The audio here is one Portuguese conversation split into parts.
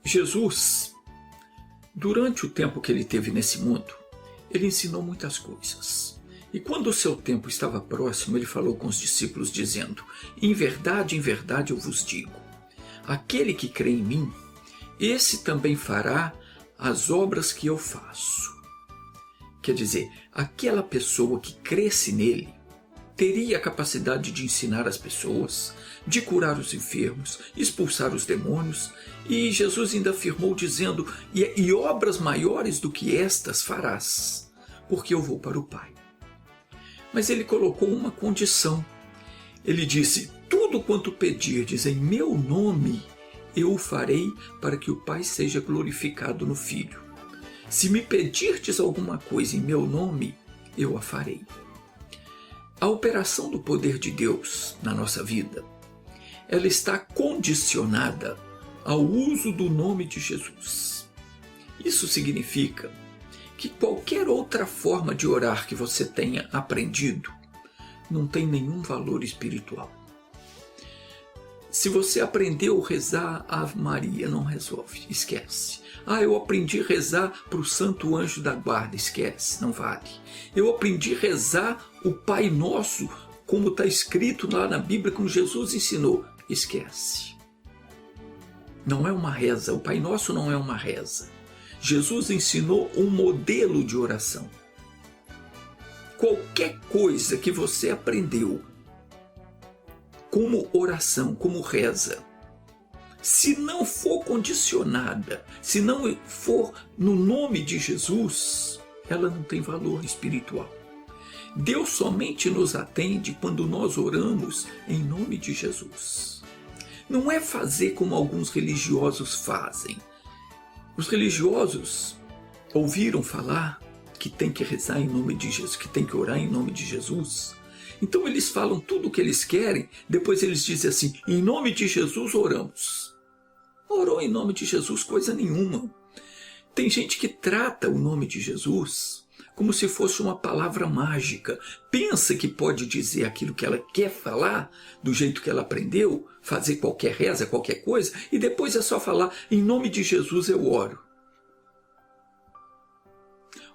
Jesus, durante o tempo que ele teve nesse mundo, ele ensinou muitas coisas. E quando o seu tempo estava próximo, ele falou com os discípulos dizendo: em verdade eu vos digo, aquele que crê em mim, esse também fará as obras que eu faço. Quer dizer, aquela pessoa que cresce nele, teria a capacidade de ensinar as pessoas, de curar os enfermos, expulsar os demônios, e Jesus ainda afirmou dizendo: e obras maiores do que estas farás, porque eu vou para o Pai. Mas ele colocou uma condição. Ele disse: tudo quanto pedirdes em meu nome, eu o farei, para que o Pai seja glorificado no Filho. Se me pedirdes alguma coisa em meu nome, eu a farei. A operação do poder de Deus na nossa vida, ela está condicionada ao uso do nome de Jesus. Isso significa que qualquer outra forma de orar que você tenha aprendido não tem nenhum valor espiritual. Se você aprendeu a rezar Ave Maria, não resolve, esquece. Eu aprendi a rezar para o Santo Anjo da Guarda, esquece, não vale. Eu aprendi a rezar o Pai Nosso, como está escrito lá na Bíblia, como Jesus ensinou, esquece. Não é uma reza, o Pai Nosso não é uma reza. Jesus ensinou um modelo de oração. Qualquer coisa que você aprendeu como oração, como reza, se não for condicionada, se não for no nome de Jesus, ela não tem valor espiritual. Deus somente nos atende quando nós oramos em nome de Jesus. Não é fazer como alguns religiosos fazem. Os religiosos ouviram falar que tem que rezar em nome de Jesus, que tem que orar em nome de Jesus. Então eles falam tudo o que eles querem, depois eles dizem assim: em nome de Jesus oramos. Orou em nome de Jesus coisa nenhuma. Tem gente que trata o nome de Jesus como se fosse uma palavra mágica. Pensa que pode dizer aquilo que ela quer falar, do jeito que ela aprendeu, fazer qualquer reza, qualquer coisa, e depois é só falar: em nome de Jesus eu oro.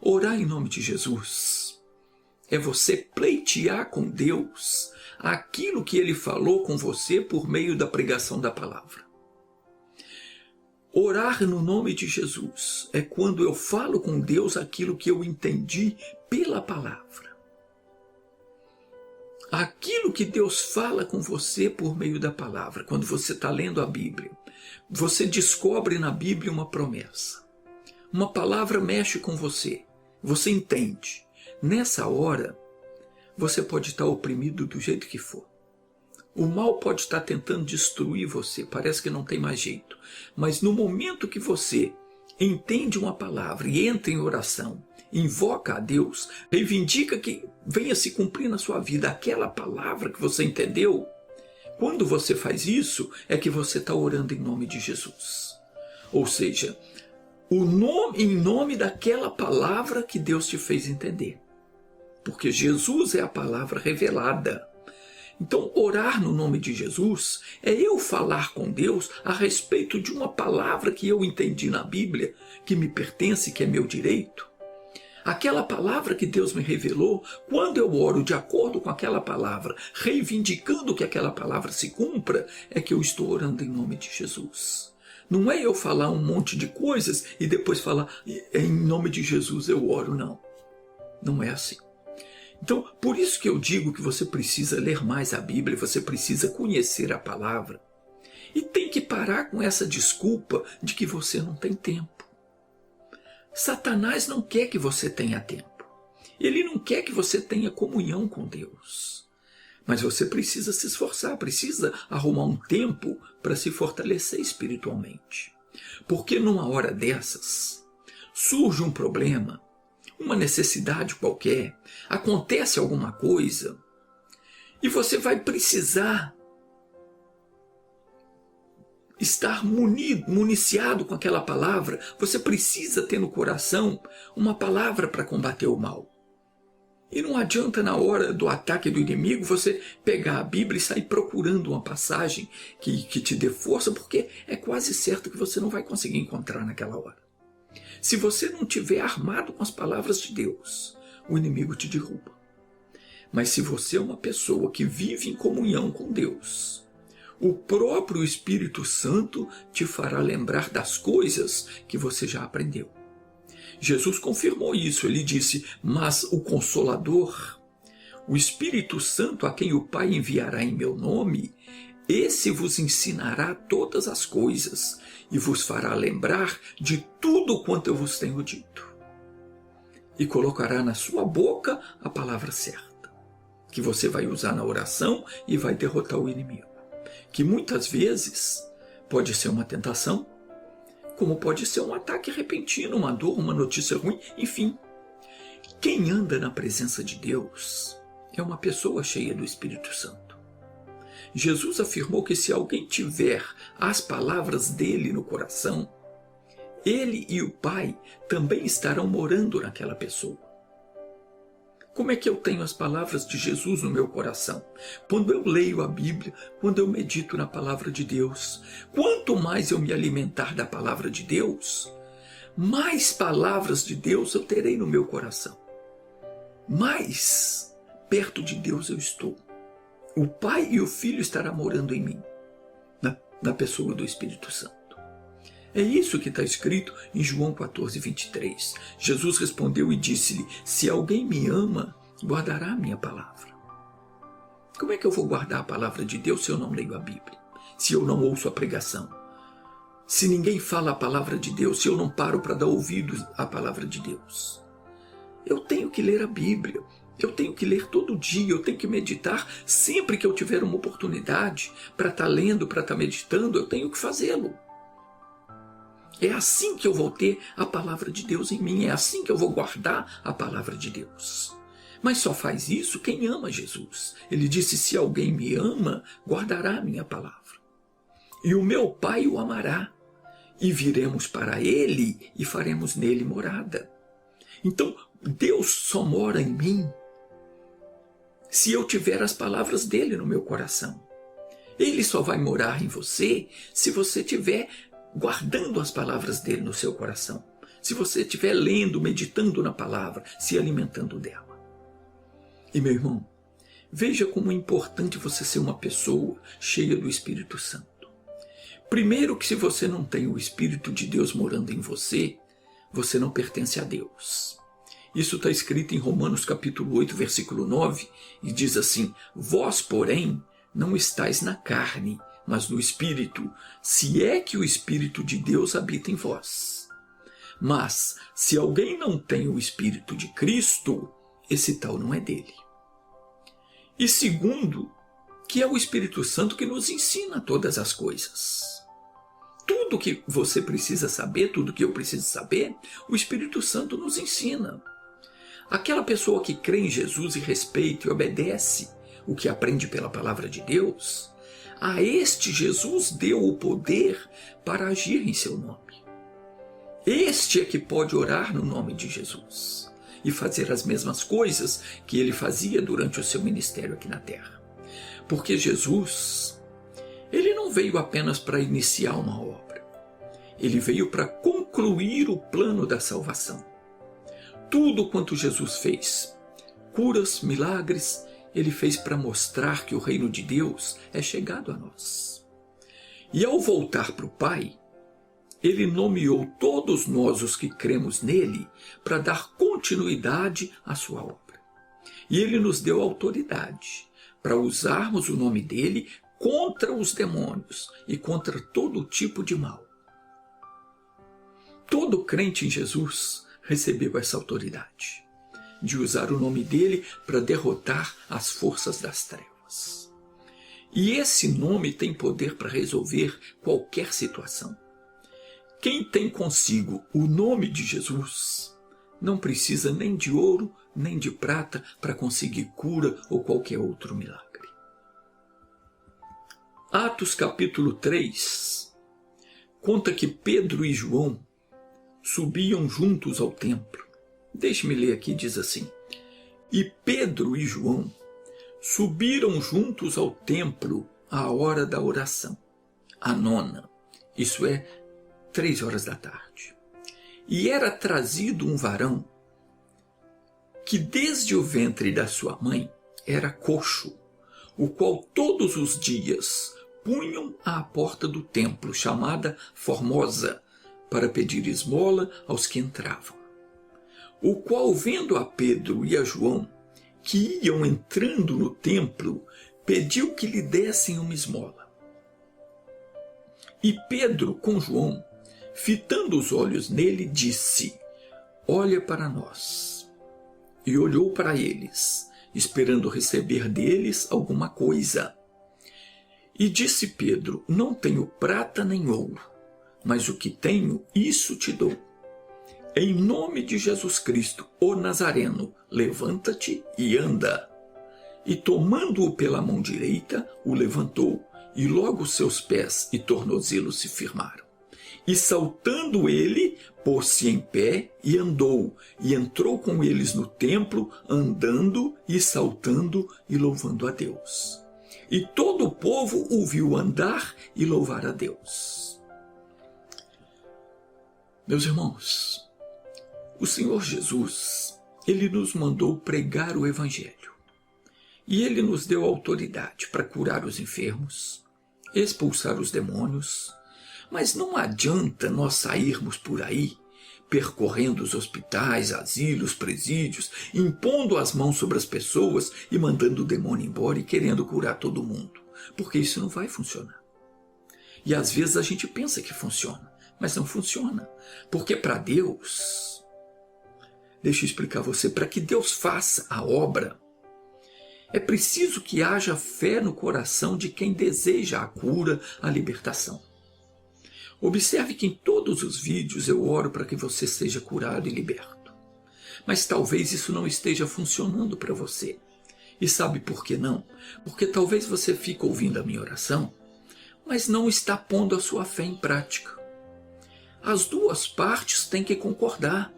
Orar em nome de Jesus é você pleitear com Deus aquilo que Ele falou com você por meio da pregação da palavra. Orar no nome de Jesus é quando eu falo com Deus aquilo que eu entendi pela palavra. Aquilo que Deus fala com você por meio da palavra, quando você está lendo a Bíblia, você descobre na Bíblia uma promessa. Uma palavra mexe com você, você entende. Nessa hora, você pode estar oprimido do jeito que for. O mal pode estar tentando destruir você, parece que não tem mais jeito. Mas no momento que você entende uma palavra e entra em oração, invoca a Deus, reivindica que venha se cumprir na sua vida aquela palavra que você entendeu, quando você faz isso, é que você está orando em nome de Jesus. Ou seja, em nome daquela palavra que Deus te fez entender. Porque Jesus é a palavra revelada. Então, orar no nome de Jesus é eu falar com Deus a respeito de uma palavra que eu entendi na Bíblia, que me pertence, que é meu direito. Aquela palavra que Deus me revelou, quando eu oro de acordo com aquela palavra, reivindicando que aquela palavra se cumpra, é que eu estou orando em nome de Jesus. Não é eu falar um monte de coisas e depois falar em nome de Jesus eu oro, não. Não é assim. Então, por isso que eu digo que você precisa ler mais a Bíblia, você precisa conhecer a palavra. E tem que parar com essa desculpa de que você não tem tempo. Satanás não quer que você tenha tempo. Ele não quer que você tenha comunhão com Deus. Mas você precisa se esforçar, precisa arrumar um tempo para se fortalecer espiritualmente. Porque numa hora dessas, surge um problema, uma necessidade qualquer, acontece alguma coisa, e você vai precisar estar municiado com aquela palavra. Você precisa ter no coração uma palavra para combater o mal. E não adianta na hora do ataque do inimigo você pegar a Bíblia e sair procurando uma passagem que te dê força, porque é quase certo que você não vai conseguir encontrar naquela hora. Se você não tiver armado com as palavras de Deus, o inimigo te derruba. Mas se você é uma pessoa que vive em comunhão com Deus, o próprio Espírito Santo te fará lembrar das coisas que você já aprendeu. Jesus confirmou isso, ele disse, mas o Consolador, o Espírito Santo a quem o Pai enviará em meu nome, esse vos ensinará todas as coisas e vos fará lembrar de tudo quanto eu vos tenho dito. E colocará na sua boca a palavra certa, que você vai usar na oração e vai derrotar o inimigo. Que muitas vezes pode ser uma tentação, como pode ser um ataque repentino, uma dor, uma notícia ruim, enfim. Quem anda na presença de Deus é uma pessoa cheia do Espírito Santo. Jesus afirmou que se alguém tiver as palavras dele no coração, ele e o Pai também estarão morando naquela pessoa. Como é que eu tenho as palavras de Jesus no meu coração? Quando eu leio a Bíblia, quando eu medito na palavra de Deus. Quanto mais eu me alimentar da palavra de Deus, mais palavras de Deus eu terei no meu coração. Mais perto de Deus eu estou. O Pai e o Filho estarão morando em mim, na pessoa do Espírito Santo. É isso que está escrito em João 14, 23. Jesus respondeu e disse-lhe, se alguém me ama, guardará a minha palavra. Como é que eu vou guardar a palavra de Deus se eu não leio a Bíblia? Se eu não ouço a pregação? Se ninguém fala a palavra de Deus, se eu não paro para dar ouvidos à palavra de Deus? Eu tenho que ler a Bíblia. Eu tenho que ler todo dia, eu tenho que meditar sempre que eu tiver uma oportunidade para estar lendo, para estar meditando, eu tenho que fazê-lo. É assim que eu vou ter a palavra de Deus em mim, é assim que eu vou guardar a palavra de Deus. Mas só faz isso quem ama Jesus. Ele disse, se alguém me ama, guardará a minha palavra. E o meu Pai o amará, e viremos para ele e faremos nele morada. Então, Deus só mora em mim se eu tiver as palavras dele no meu coração. Ele só vai morar em você se você tiver guardando as palavras dele no seu coração. Se você estiver lendo, meditando na palavra, se alimentando dela. E meu irmão, veja como é importante você ser uma pessoa cheia do Espírito Santo. Primeiro que se você não tem o Espírito de Deus morando em você, você não pertence a Deus. Isso está escrito em Romanos capítulo 8, versículo 9, e diz assim, vós, porém, não estáis na carne, mas no Espírito, se é que o Espírito de Deus habita em vós. Mas, se alguém não tem o Espírito de Cristo, esse tal não é dele. E segundo, que é o Espírito Santo que nos ensina todas as coisas. Tudo que você precisa saber, tudo que eu preciso saber, o Espírito Santo nos ensina. Aquela pessoa que crê em Jesus e respeita e obedece o que aprende pela palavra de Deus, a este Jesus deu o poder para agir em seu nome. Este é que pode orar no nome de Jesus e fazer as mesmas coisas que ele fazia durante o seu ministério aqui na terra. Porque Jesus, ele não veio apenas para iniciar uma obra. Ele veio para concluir o plano da salvação. Tudo quanto Jesus fez, curas, milagres, ele fez para mostrar que o reino de Deus é chegado a nós. E ao voltar para o Pai, ele nomeou todos nós os que cremos nele para dar continuidade à sua obra. E ele nos deu autoridade para usarmos o nome dele contra os demônios e contra todo tipo de mal. Todo crente em Jesus recebeu essa autoridade de usar o nome dele para derrotar as forças das trevas. E esse nome tem poder para resolver qualquer situação. Quem tem consigo o nome de Jesus não precisa nem de ouro, nem de prata para conseguir cura ou qualquer outro milagre. Atos capítulo 3 conta que Pedro e João subiam juntos ao templo. Deixe-me ler aqui, diz assim. E Pedro e João subiram juntos ao templo à hora da oração, a nona, isso é, 3 horas da tarde. E era trazido um varão que desde o ventre da sua mãe era coxo, o qual todos os dias punham à porta do templo, chamada Formosa, para pedir esmola aos que entravam. O qual, vendo a Pedro e a João, que iam entrando no templo, pediu que lhe dessem uma esmola. E Pedro, com João, fitando os olhos nele, disse: olha para nós. E olhou para eles, esperando receber deles alguma coisa. E disse Pedro: não tenho prata nem ouro, mas o que tenho, isso te dou. Em nome de Jesus Cristo, o Nazareno, levanta-te e anda. E tomando-o pela mão direita, o levantou, e logo seus pés e tornozelos se firmaram. E saltando ele, pôs-se em pé e andou, e entrou com eles no templo, andando e saltando e louvando a Deus. E todo o povo o viu andar e louvar a Deus. Meus irmãos, o Senhor Jesus, Ele nos mandou pregar o Evangelho. E Ele nos deu autoridade para curar os enfermos, expulsar os demônios. Mas não adianta nós sairmos por aí, percorrendo os hospitais, asilos, presídios, impondo as mãos sobre as pessoas e mandando o demônio embora e querendo curar todo mundo. Porque isso não vai funcionar. E às vezes a gente pensa que funciona, mas não funciona. Porque para Deus, deixa eu explicar a você, para que Deus faça a obra, é preciso que haja fé no coração de quem deseja a cura, a libertação. Observe que em todos os vídeos eu oro para que você seja curado e liberto. Mas talvez isso não esteja funcionando para você. E sabe por que não? Porque talvez você fique ouvindo a minha oração, mas não está pondo a sua fé em prática. As duas partes têm que concordar.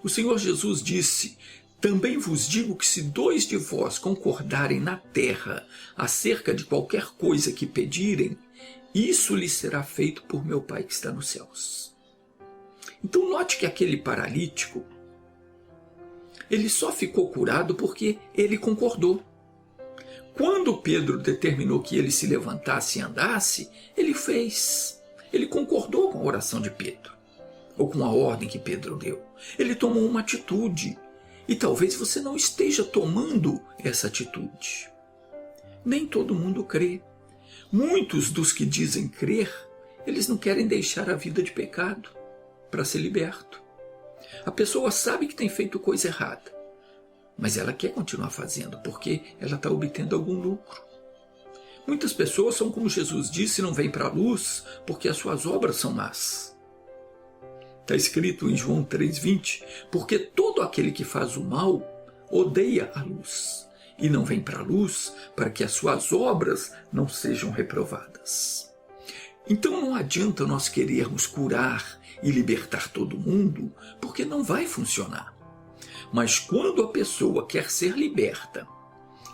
O Senhor Jesus disse: também vos digo que se 2 de vós concordarem na terra acerca de qualquer coisa que pedirem, isso lhe será feito por meu Pai que está nos céus. Então note que aquele paralítico, ele só ficou curado porque ele concordou. Quando Pedro determinou que ele se levantasse e andasse, ele fez. Ele concordou com a oração de Pedro, ou com a ordem que Pedro deu. Ele tomou uma atitude. E talvez você não esteja tomando essa atitude. Nem todo mundo crê. Muitos dos que dizem crer, eles não querem deixar a vida de pecado para ser liberto. A pessoa sabe que tem feito coisa errada, mas ela quer continuar fazendo porque ela está obtendo algum lucro. Muitas pessoas são como Jesus disse, não vêm para a luz porque as suas obras são más. Está escrito em João 3,20, porque todo aquele que faz o mal odeia a luz e não vem para a luz para que as suas obras não sejam reprovadas. Então não adianta nós querermos curar e libertar todo mundo, porque não vai funcionar. Mas quando a pessoa quer ser liberta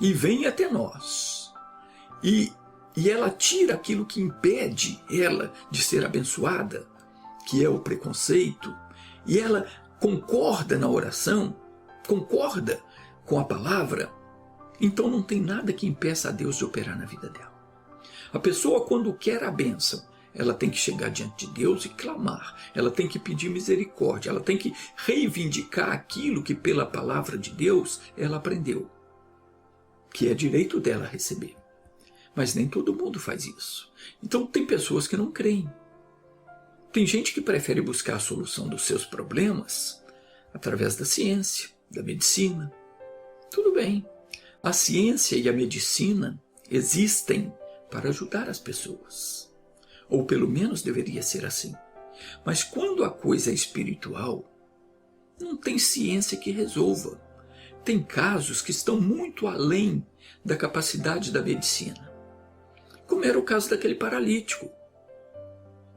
e vem até nós e ela tira aquilo que impede ela de ser abençoada, que é o preconceito, e ela concorda na oração, concorda com a palavra, então não tem nada que impeça a Deus de operar na vida dela. A pessoa, quando quer a bênção, ela tem que chegar diante de Deus e clamar, ela tem que pedir misericórdia, ela tem que reivindicar aquilo que pela palavra de Deus ela aprendeu, que é direito dela receber. Mas nem todo mundo faz isso. Então tem pessoas que não creem. Tem gente que prefere buscar a solução dos seus problemas através da ciência, da medicina. Tudo bem, a ciência e a medicina existem para ajudar as pessoas. Ou pelo menos deveria ser assim. Mas quando a coisa é espiritual, não tem ciência que resolva. Tem casos que estão muito além da capacidade da medicina. Como era o caso daquele paralítico.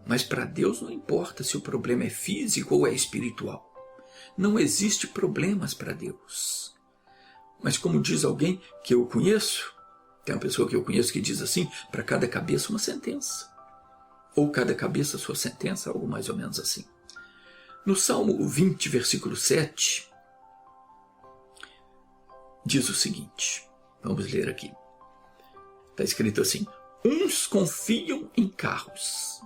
Mas para Deus não importa se o problema é físico ou é espiritual. Não existe problemas para Deus. Mas como diz alguém que eu conheço, tem uma pessoa que eu conheço que diz assim: para cada cabeça uma sentença. Ou cada cabeça sua sentença, algo mais ou menos assim. No Salmo 20, versículo 7, diz o seguinte, vamos ler aqui. Está escrito assim: uns confiam em carros,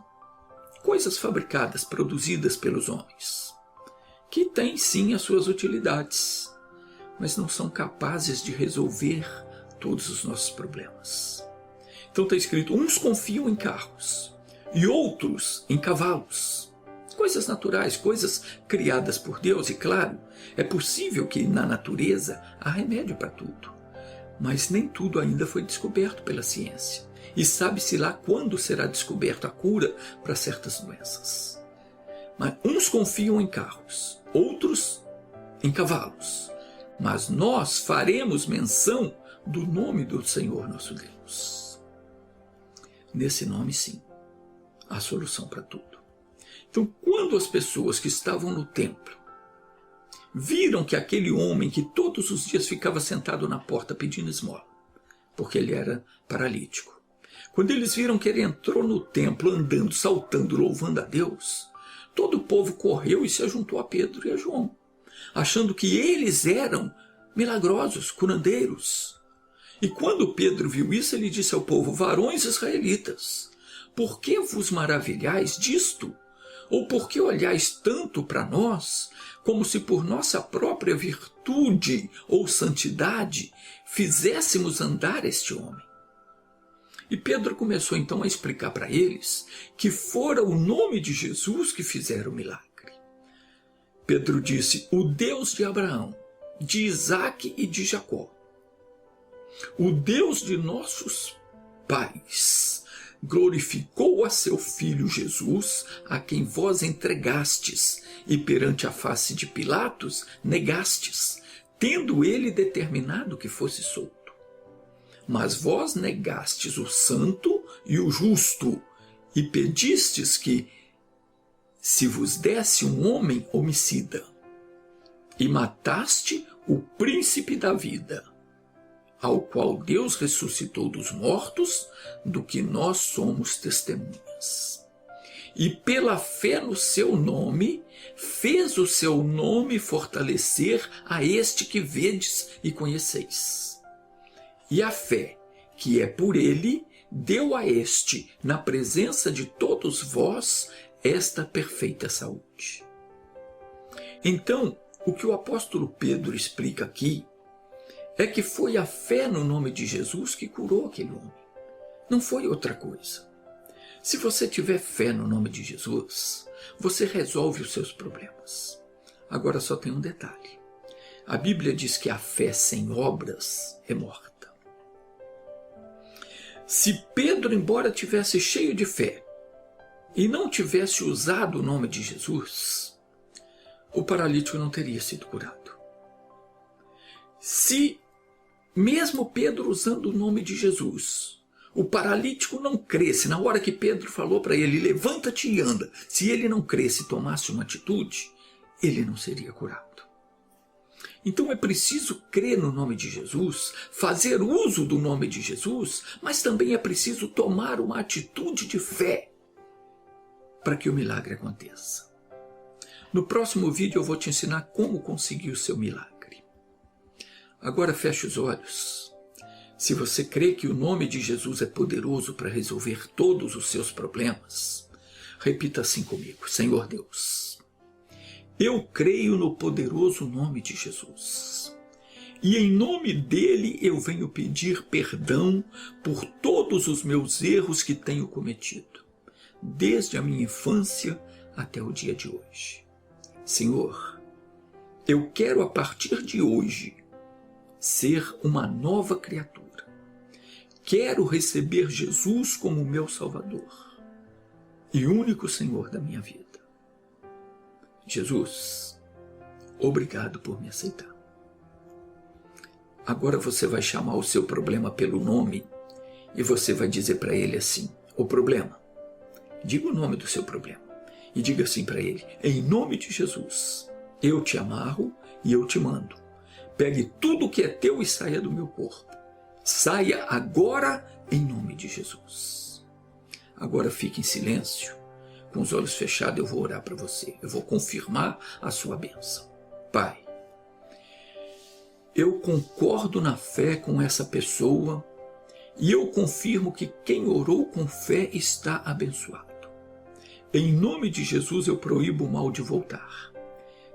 coisas fabricadas, produzidas pelos homens, que têm sim as suas utilidades, mas não são capazes de resolver todos os nossos problemas. Então está escrito: uns confiam em carros e outros em cavalos. Coisas naturais, coisas criadas por Deus, e claro, é possível que na natureza há remédio para tudo, mas nem tudo ainda foi descoberto pela ciência, e sabe-se lá quando será descoberta a cura para certas doenças. Mas uns confiam em carros, outros em cavalos, mas nós faremos menção do nome do Senhor nosso Deus. Nesse nome, sim, há solução para tudo. Então, quando as pessoas que estavam no templo viram que aquele homem que todos os dias ficava sentado na porta pedindo esmola, porque ele era paralítico, quando eles viram que ele entrou no templo andando, saltando, louvando a Deus, todo o povo correu e se ajuntou a Pedro e a João, achando que eles eram milagrosos, curandeiros. E quando Pedro viu isso, ele disse ao povo: varões israelitas, por que vos maravilhais disto? Ou por que olhais tanto para nós, como se por nossa própria virtude ou santidade fizéssemos andar este homem? E Pedro começou então a explicar para eles que fora o nome de Jesus que fizera o milagre. Pedro disse: o Deus de Abraão, de Isaque e de Jacó, o Deus de nossos pais, glorificou a seu Filho Jesus, a quem vós entregastes, e perante a face de Pilatos negastes, tendo ele determinado que fosse solto. Mas vós negastes o santo e o justo, e pedistes que se vos desse um homem homicida, e mataste o príncipe da vida, ao qual Deus ressuscitou dos mortos, do que nós somos testemunhas. E pela fé no seu nome, fez o seu nome fortalecer a este que vedes e conheceis. E a fé, que é por ele, deu a este, na presença de todos vós, esta perfeita saúde. Então, o que o apóstolo Pedro explica aqui é que foi a fé no nome de Jesus que curou aquele homem. Não foi outra coisa. Se você tiver fé no nome de Jesus, você resolve os seus problemas. Agora só tem um detalhe. A Bíblia diz que a fé sem obras é morta. Se Pedro, embora tivesse cheio de fé e não tivesse usado o nome de Jesus, o paralítico não teria sido curado. Se mesmo Pedro usando o nome de Jesus, o paralítico não cresce, na hora que Pedro falou para ele: levanta-te e anda, se ele não cresce e tomasse uma atitude, ele não seria curado. Então é preciso crer no nome de Jesus, fazer uso do nome de Jesus, mas também é preciso tomar uma atitude de fé para que o milagre aconteça. No próximo vídeo eu vou te ensinar como conseguir o seu milagre. Agora feche os olhos. Se você crê que o nome de Jesus é poderoso para resolver todos os seus problemas, repita assim comigo: Senhor Deus, eu creio no poderoso nome de Jesus. E em nome dele eu venho pedir perdão por todos os meus erros que tenho cometido, desde a minha infância até o dia de hoje. Senhor, eu quero a partir de hoje ser uma nova criatura. Quero receber Jesus como meu Salvador e único Senhor da minha vida. Jesus, obrigado por me aceitar. Agora você vai chamar o seu problema pelo nome e você vai dizer para ele assim: o problema. Diga o nome do seu problema e diga assim para ele: em nome de Jesus, eu te amarro e eu te mando Pegue tudo que é teu e saia do meu corpo. Saia agora em nome de Jesus. Agora fique em silêncio, com os olhos fechados. Eu vou orar para você. Eu vou confirmar a sua bênção. Pai, eu concordo na fé com essa pessoa e eu confirmo que quem orou com fé está abençoado. Em nome de Jesus eu proíbo o mal de voltar.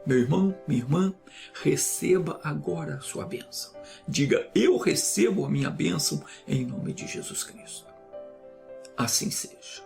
Meu irmão, minha irmã, receba agora a sua bênção. Diga, eu recebo a minha bênção em nome de Jesus Cristo. Assim seja.